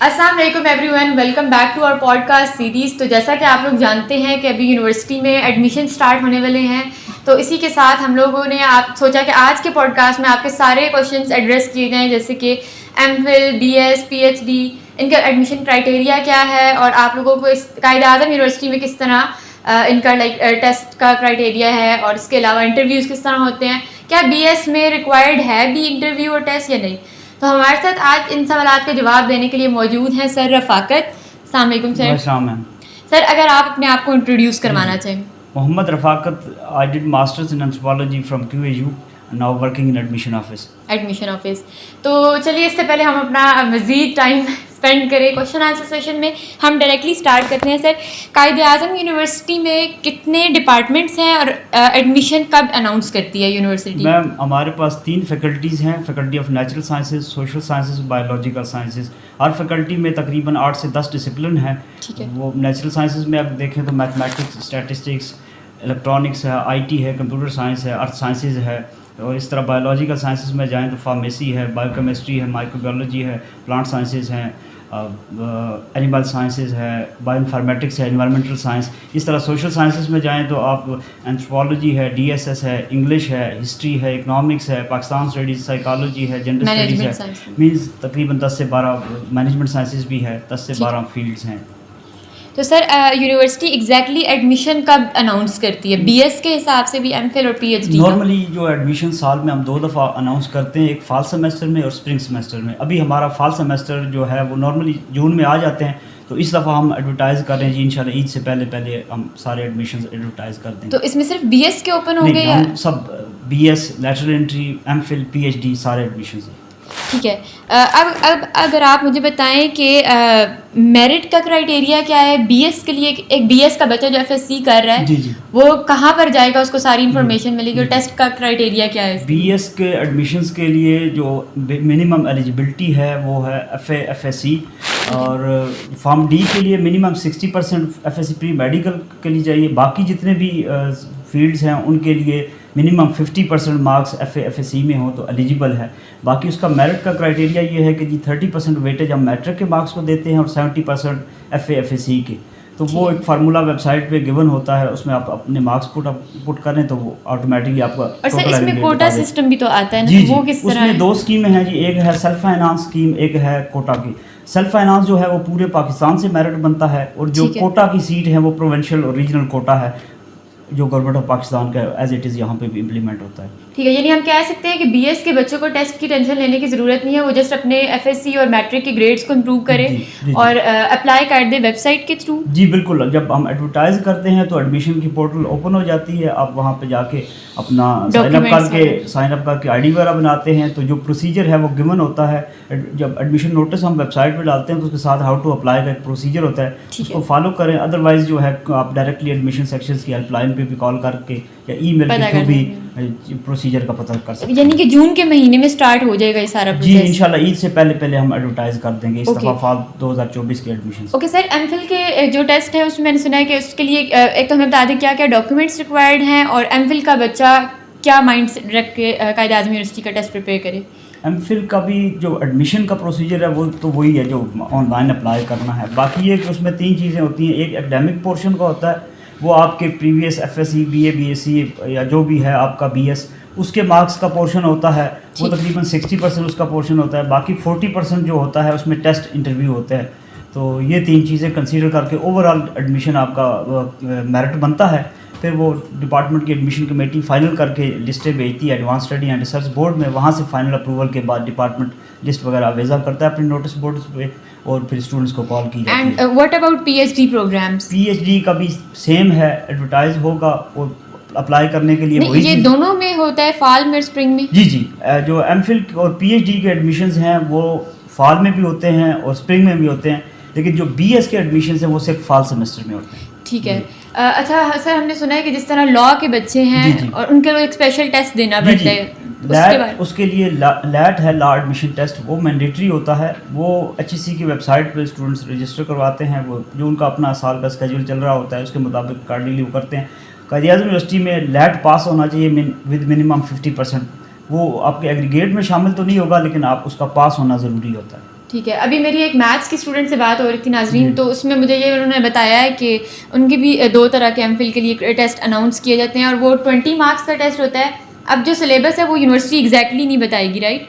السلام علیکم everyone, welcome back to our podcast series. تو جیسا کہ آپ لوگ جانتے ہیں کہ ابھی یونیورسٹی میں ایڈمیشن اسٹارٹ ہونے والے ہیں، تو اسی کے ساتھ ہم لوگوں نے سوچا کہ آج کے پوڈ کاسٹ میں آپ کے سارے کوشچنس ایڈریس کیے جائیں، جیسے کہ MPhil, BS, P H D, ان کا ایڈمیشن کرائٹیریا کیا ہے، اور آپ لوگوں کو اس قائد اعظم یونیورسٹی میں کس طرح ان کا ٹیسٹ کا کرائٹیریا ہے، اور اس کے علاوہ انٹرویوز کس طرح ہوتے ہیں، کیا بی ایس میں ریکوائرڈ ہے بھی انٹرویو اور ٹیسٹ یا نہیں. تو ہمارے ساتھ آج ان سوالات کے جواب دینے کے لیے موجود ہیں سر رفاقت. السلام علیکم سر. السلام میم. سر اگر آپ اپنے آپ کو انٹروڈیوس کروانا چاہیں. Muhammad Rafaqat. I did masters in anthropology from QAU. Now working in admission office. Admission office. تو چلیے اس سے پہلے ہم اپنا مزید ٹائم اسپینڈ کریں کوشچن آنسر سیشن میں، ہم ڈائریکٹلی اسٹارٹ کرتے ہیں. سر، قائد اعظم یونیورسٹی میں کتنے ڈپارٹمنٹس ہیں اور ایڈمیشن کب اناؤنس کرتی ہے یونیورسٹی؟ میم ہمارے پاس 3 فیکلٹیز ہیں، faculty of natural sciences, social sciences, biological sciences. Hare faculty میں تقریباً 8 سے 10 ڈسپلن ہیں. وہ نیچرل سائنسز میں آپ دیکھیں تو میتھمیٹکس، اسٹیٹسٹکس، الیکٹرانکس ہے، IT ہے، کمپیوٹر سائنس ہے، ارتھ سائنسز ہے. اور اس طرح بایولوجیکل سائنسز میں جائیں تو فارمیسی ہے، بایو کیمسٹری ہے، مائکرو بایولوجی ہے، پلانٹ سائنسز ہیں، اینیمل سائنسز ہے، بایو انفارمیٹکس ہے، انوائرمنٹل سائنس. اس طرح سوشل سائنسز میں جائیں تو آپ اینتھروپولوجی ہے، DSS ہے، انگلش ہے، ہسٹری ہے، اکنامکس ہے، پاکستان اسٹڈیز، سائیکالوجی ہے، جنڈر اسٹڈیز ہے. مینس تقریباً 10 سے 12 مینجمنٹ سائنسز بھی ہے، 10 سے 12 فیلڈز ہیں. تو سر یونیورسٹی ایگزیکٹلی ایڈمیشن کب اناؤنس کرتی ہے؟ بی ایس کے حساب سے بھی، ایم فل اور پی ایچ ڈی؟ نارملی جو ایڈمیشن سال میں ہم 2 دفعہ اناؤنس کرتے ہیں، ایک فال سیمیسٹر میں اور اسپرنگ سیمیسٹر میں. ابھی ہمارا فال سیمیسٹر جو ہے وہ نارملی جون میں آ جاتے ہیں، تو اس دفعہ ہم ایڈورٹائز کر رہے ہیں جی انشاءاللہ عید سے پہلے ہم سارے ایڈمیشنز ایڈورٹائز کر دیں. تو اس میں صرف بی ایس کے اوپن ہوں گے یا ہم سب BS، lateral entry, M Phil, PhD سارے ایڈمیشنز ہیں. ٹھیک ہے. اب اگر آپ مجھے بتائیں کہ میرٹ کا کرائٹیریا کیا ہے بی ایس کے لیے؟ ایک بی ایس کا بچہ جو FSC کر رہا ہے جی وہ کہاں پر جائے گا، اس کو ساری انفارمیشن ملے گی، اور ٹیسٹ کا کرائٹیریا کیا ہے؟ BS کے ایڈمیشنز کے لیے جو منیمم ایلیجبلٹی ہے وہ ہے FA FSC، اور فارم ڈی کے لیے منیمم 60% FSC پری میڈیکل کے لیے چاہیے. باقی جتنے بھی فیلڈز ہیں ان کے لیے منیمم 50% مارکس FA FSC میں ہوں تو ایلیجیبل ہے. باقی اس کا میرٹ کا کرائٹیریا یہ ہے کہ جی 30% ویٹیج ہم میٹرک کے مارکس کو دیتے ہیں اور 70% FA FSC کے. تو وہ ایک فارمولا ویب سائٹ پہ گیون ہوتا ہے، اس میں آپ اپنے مارکس پٹ کریں تو وہ آٹومیٹکلی آپ کا. اور سر اس میں کوٹا سسٹم بھی تو آتا ہے نا؟ جی وہ کس طرح اس میں 2 اسکیمیں ہیں جی، ایک ہے سیلف فائنانس اسکیم، ایک ہے کوٹا کی. سیلف فائنانس جو ہے وہ پورے پاکستان سے میرٹ بنتا ہے، اور جو کوٹا کی سیٹ ہے وہ پروونشل اور ریجنل کوٹا ہے جو گورنمنٹ آف پاکستان کا ایز اٹ از یہاں پہ بھی امپلیمنٹ ہوتا ہے. ٹھیک ہے، یعنی ہم کہہ سکتے ہیں کہ بی ایس کے بچوں کو ٹیسٹ کی ٹینشن لینے کی ضرورت نہیں ہے، وہ جسٹ اپنے FSC اور میٹرک کے گریڈس کو امپروو کرے اور اپلائی کر دے ویب سائٹ کے تھرو. جی بالکل. جب ہم ایڈورٹائز کرتے ہیں تو ایڈمیشن کی پورٹل اوپن ہو جاتی ہے، آپ وہاں پہ جا کے اپنا سائن اپ کر کے ID وغیرہ بناتے ہیں. تو جو پروسیجر ہے وہ گیون ہوتا ہے. جب ایڈمیشن نوٹس ہم ویب سائٹ پہ ڈالتے ہیں تو اس کے ساتھ ہاؤ ٹو اپلائی کا ایک پروسیجر ہوتا ہے، اس کو فالو کریں. ادروائز جو ہے آپ ڈائریکٹلی ایڈمیشن سیکشنز کی ہیلپ لائن پہ بھی کال کر کے یا ای میل کے تھرو بھی پروسیجر کا پتہ کر سکتے ہیں. یعنی کہ جون کے مہینے میں سٹارٹ ہو جائے گا یہ سارا پروسیس؟ جی انشاءاللہ عید سے پہلے ہم ایڈورٹائز کر دیں گے اس دفعہ فال 2024 کے admission. Okay sir, M Phil کے جو ٹیسٹ ہے اس میں نے سنا ہے کہ اس کے لیے ایک تو ہمیں بتا دیں کیا کیا ڈاکیومنٹس ریکوائرڈ ہیں، اور ایم فل کا بچہ کیا مائنڈ سیٹ رکھ کے قائد اعظم یونیورسٹی کا ٹیسٹ پریپیئر کرے؟ ایم فل کا بھی جو ایڈمیشن کا پروسیجر ہے وہ تو وہی ہے جو آن لائن اپلائی کرنا ہے. باقی یہ کہ اس میں 3 چیزیں ہوتی ہیں. ایک ایکڈیمک پورشن کا ہوتا ہے، وہ آپ کے پریویس FSC BA BSc یا جو بھی ہے آپ کا BS، اس کے مارکس کا پورشن ہوتا ہے، وہ تقریباً 60% اس کا پورشن ہوتا ہے. باقی 40% جو ہوتا ہے اس میں ٹیسٹ انٹرویو ہوتے ہیں. تو یہ 3 چیزیں کنسیڈر کر کے اوور آل ایڈمیشن آپ کا میرٹ بنتا ہے. پھر وہ ڈپارٹمنٹ کی ایڈمیشن کمیٹی فائنل کر کے لسٹیں بھیجتی ہے advance study and research board میں. وہاں سے فائنل اپروول کے بعد ڈپارٹمنٹ لسٹ وغیرہ ویزا کرتا ہے اپنے نوٹس بورڈز پہ، اور پھر اسٹوڈنٹس کو کال کی جاتی ہے. And what about PhD programmes? PhD کا بھی سیم ہے، ایڈورٹائز ہوگا اور اپلائی کرنے کے لیے وہی. یہ دونوں میں ہوتا ہے، فال میں اور اسپرنگ میں؟ جی جو ایم فل اور PhD کے ایڈمیشنز ہیں وہ فال میں بھی ہوتے ہیں اور اسپرنگ میں بھی ہوتے ہیں، لیکن جو BS کے ایڈمیشنز ہیں وہ صرف فال سیمسٹر میں ہوتے ہیں. ٹھیک ہے. اچھا سر، ہم نے سنا ہے کہ جس طرح لاء کے بچے ہیں اور ان کے لیے ایک اسپیشل ٹیسٹ دینا پڑتا ہے، اس کے لیے لیٹ ہے، لا ایڈمیشن ٹیسٹ، وہ مینڈیٹری ہوتا ہے. وہ HEC کی ویب سائٹ پہ اسٹوڈنٹس رجسٹر کرواتے ہیں، وہ جو ان کا اپنا سال کا اسکیجول چل رہا ہوتا ہے اس کے مطابق کارڈلی وہ کرتے ہیں. قائد اعظم یونیورسٹی میں لیٹ پاس ہونا چاہیے ود منیمم 50%. وہ آپ کے ایگریگیٹ میں شامل تو نہیں ہوگا لیکن آپ اس کا پاس ہونا ضروری ہوتا ہے. ٹھیک ہے. ابھی میری ایک میتھس کی اسٹوڈنٹ سے بات ہو رہی تھی ناظرین, تو اس میں مجھے یہ انہوں نے بتایا ہے کہ ان کی بھی 2 طرح کے ایم فل کے لیے ٹیسٹ اناؤنس کیے جاتے ہیں, اور وہ 20 مارکس کا ٹیسٹ ہوتا ہے. اب جو سلیبس ہے وہ یونیورسٹی ایگزیکٹلی نہیں بتائے گی, رائٹ.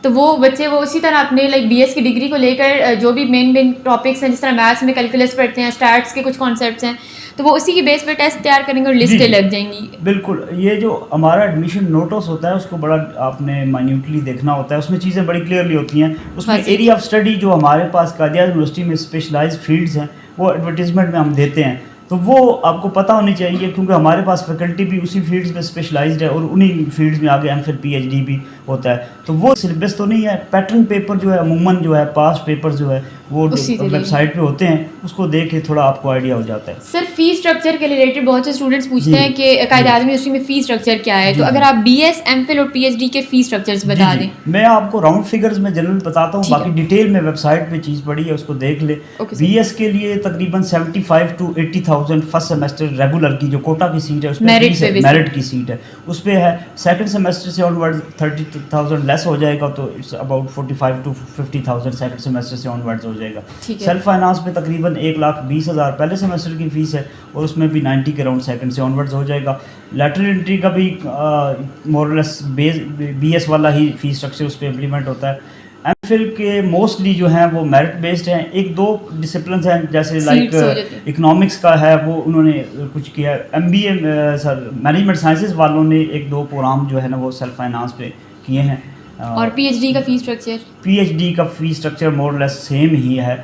تو وہ بچے وہ اسی طرح اپنے لائک بی ایس کی ڈگری کو لے کر جو بھی مین ٹاپکس ہیں, جس طرح میتھس میں کیلکولس پڑھتے ہیں, اسٹیٹس کے کچھ کانسیپٹس ہیں, تو وہ اسی کی بیس پہ ٹیسٹ تیار کریں گے اور لسٹیں لگ جائیں گی. بالکل. یہ جو ہمارا ایڈمیشن نوٹس ہوتا ہے اس کو بڑا آپ نے مائنیوٹلی دیکھنا ہوتا ہے, اس میں چیزیں بڑی کلیئرلی ہوتی ہیں. اس میں ایریا آف اسٹڈی جو ہمارے پاس قائد اعظم یونیورسٹی میں اسپیشلائز فیلڈز ہیں وہ ایڈورٹیزمنٹ میں ہم دیتے ہیں, تو وہ آپ کو پتہ ہونی چاہیے, کیونکہ ہمارے پاس فیکلٹی بھی اسی فیلڈز میں اسپیشلائزڈ ہے اور انہی فیلڈز میں آگے M Phil P H D بھی ہوتا ہے. تو وہ سلیبس تو نہیں ہے, پیٹرن پیپر جو ہے عموماً جو ہے پاس پیپر جو ہے وہ ویب سائٹ پہ ہوتے ہیں, اس کو دیکھ کے تھوڑا آپ کو آئیڈیا ہو جاتا ہے. سر فی اسٹرکچر کے ریلیٹڈ بہت سے اسٹوڈنٹس پوچھتے ہیں کہ قائد اعظم یونیورسٹی میں فی اسٹرکچر کیا ہے, تو اگر آپ بی ایس ایم فل اور پی ایچ ڈی کے فی اسٹرکچرز بتا دیں. میں آپ کو راؤنڈ فگرز میں جنرل بتاتا ہوں, باقی ڈیٹیل میں ویب سائٹ پہ چیز پڑی ہے اس کو دیکھ لے. بی ایس کے لیے تقریباً 75 to 80,000 فرسٹ سیمسٹر ریگولر کی جو کوٹا کی سیٹ ہے اس میں میرٹ کی سیٹ ہے اس پہ ہے. سیکنڈ سیمسٹر سے آن ورڈ 30,000 لیس ہو جائے گا, تو it's about 45 to 50,000 second semester سے آن ورڈ ہو جائے گا. سیلف فائنانس میں تقریباً 1,20,000 پہلے سیمسٹر کی فیس ہے, اور اس میں بھی 90 کے راؤنڈ سیکنڈ سے آن ورڈ ہو جائے گا. لیٹرل انٹری کا بھی مورلیس بی ایس والا ہی فی اسٹرکچر اس پہ امپلیمنٹ ہوتا ہے. ایم فل کے موسٹلی جو ہیں وہ میرٹ بیسڈ ہیں. 1-2 ڈسپلنس ہیں جیسے لائک اکنامکس کا ہے وہ انہوں نے کچھ کیا. M B A management sciences والوں نے 1-2 پروگرام جو ہے نا وہ سیلف فائنانس پہ کیے ہیں. اور پی ایچ ڈی کا فی اسٹرکچر مور لیس سیم ہی ہے,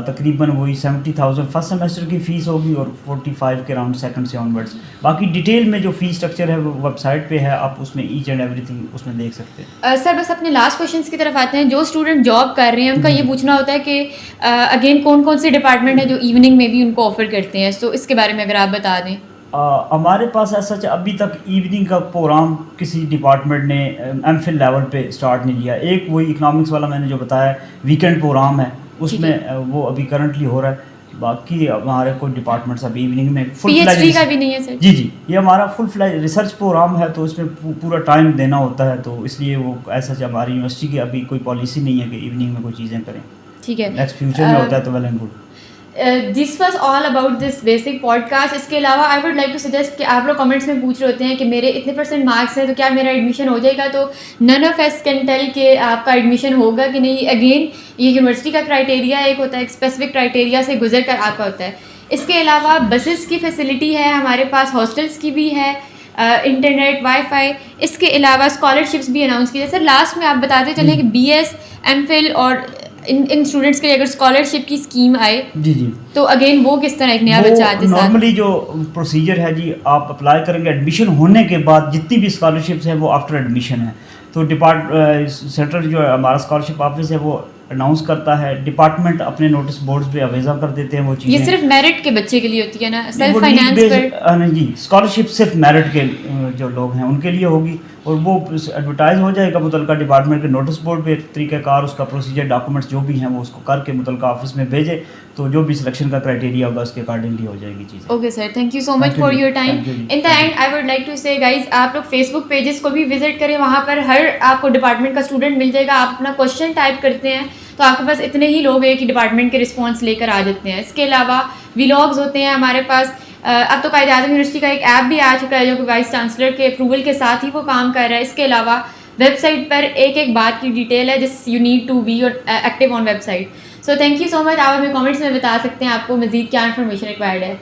تقریباً وہی 70,000 فرسٹ سیمسٹر کی فیس ہوگی اور 45 کے راؤنڈ سیکنڈ سے آن ورڈس. باقی ڈیٹیل میں جو فی اسٹرکچر ہے وہ ویب سائٹ پہ ہے, آپ اس میں ایچ اینڈ ایوری تھنگ اس میں دیکھ سکتے ہیں. سر بس اپنے لاسٹ کویشچنس کی طرف آتے ہیں. جو اسٹوڈنٹ جاب کر رہے ہیں ان کا یہ پوچھنا ہوتا ہے کہ اگین کون کون سے ڈپارٹمنٹ ہیں جو ایوننگ میں بھی ان کو آفر کرتے ہیں, تو اس کے بارے میں اگر آپ بتا دیں. ہمارے پاس ایسا ابھی تک ایوننگ کا پروگرام کسی ڈپارٹمنٹ نے ایم فل لیول پہ اسٹارٹ نہیں کیا. ایک وہی اکنامکس والا میں نے جو بتایا ویکینڈ پروگرام ہے, اس میں وہ ابھی کرنٹلی ہو رہا ہے. باقی ہمارے کوئی ڈپارٹمنٹس ابھی ایوننگ میں فل فلیج کا بھی نہیں ہے سر. جی یہ ہمارا فل فلیج ریسرچ پروگرام ہے, تو اس میں پورا ٹائم دینا ہوتا ہے, تو اس لیے وہ ایسا ہماری یونیورسٹی کی ابھی کوئی پالیسی نہیں ہے کہ ایوننگ میں کوئی چیزیں کریں. ٹھیک ہے, نیکسٹ فیوچر میں ہوتا ہے تو well and good. This was all about this basic podcast. اس کے علاوہ I would like to suggest کہ آپ لوگ کمنٹس میں پوچھ رہے ہوتے ہیں کہ میرے اتنے % مارکس ہیں تو کیا میرا ایڈمیشن ہو جائے گا, تو none of S can tell کہ آپ کا ایڈمیشن ہوگا کہ نہیں. اگین یہ یونیورسٹی کا کرائٹیریا ایک ہوتا ہے, ایک اسپیسیفک کرائٹیریا سے گزر کر آپ کا ہوتا ہے. اس کے علاوہ بسز کی فیسلٹی ہے ہمارے پاس, ہاسٹلس کی بھی ہے, انٹرنیٹ, وائی فائی. اس کے علاوہ اسکالرشپس بھی اناؤنس کی جائے. سر لاسٹ میں آپ بتاتے چلیں کہ بی ایس ایم فل اور ان اسٹوڈنٹس کے لیے اگر اسکالرشپ کی اسکیم آئے تو اگین وہ کس طرح ایک نیا بچہ آتے. نارملی جو پروسیجر ہے جی, آپ اپلائی کریں گے ایڈمیشن ہونے کے بعد, جتنی بھی اسکالرشپس ہیں وہ آفٹر ایڈمیشن ہے. تو سینٹرل جو ہمارا اسکالرشپ آفس ہے وہ اناؤنس کرتا ہے, ڈپارٹمنٹ اپنے نوٹس بورڈز پہ اویزا کر دیتے ہیں وہ چیزیں. یہ صرف میرٹ کے بچے کے لیے ہوتی ہے نا, سیلف فائنانس پر نہیں جی, اسکالرشپ صرف میرٹ کے جو لوگ ہیں ان کے لیے ہوگی, اور وہ ایڈورٹائز ہو جائے گا متعلقہ ڈپارٹمنٹ کے نوٹس بورڈ پہ. طریقہ کار اس کا پروسیجر ڈاکومنٹس جو بھی ہیں وہ اس کو کر کے متعلقہ آفس میں بھیجے, تو جو بھی سلیکشن کا کرائٹیریا ہوگا اس کے اکارڈنگلی ہو جائے گی چیز. Okay sir, thank you so much for your time. In the end I would like to say guys, آپ لوگ فیس بک پیجز کو بھی وزٹ کریں, وہاں پر ہر آپ کو ڈپارٹمنٹ کا اسٹوڈنٹ مل جائے گا. آپ اپنا کوشچن ٹائپ کرتے ہیں تو آپ کے پاس اتنے ہی لوگ ہیں کہ ڈپارٹمنٹ کے رسپانس لے کر آ جاتے ہیں. اس کے علاوہ ولاگز ہوتے ہیں ہمارے پاس. اب تو قائد اعظم یونیورسٹی کا ایک ایپ بھی آ چکا ہے جو کہ وائس چانسلر کے اپروول کے ساتھ ہی وہ کام کر رہا ہے. اس کے علاوہ ویب سائٹ پر ایک بات کی ڈیٹیل ہے جس you need to be active on website. So thank you so much. آپ ہمیں کامنٹس میں بتا سکتے ہیں آپ کو مزید کیا انفارمیشن ریکوائرڈ ہے.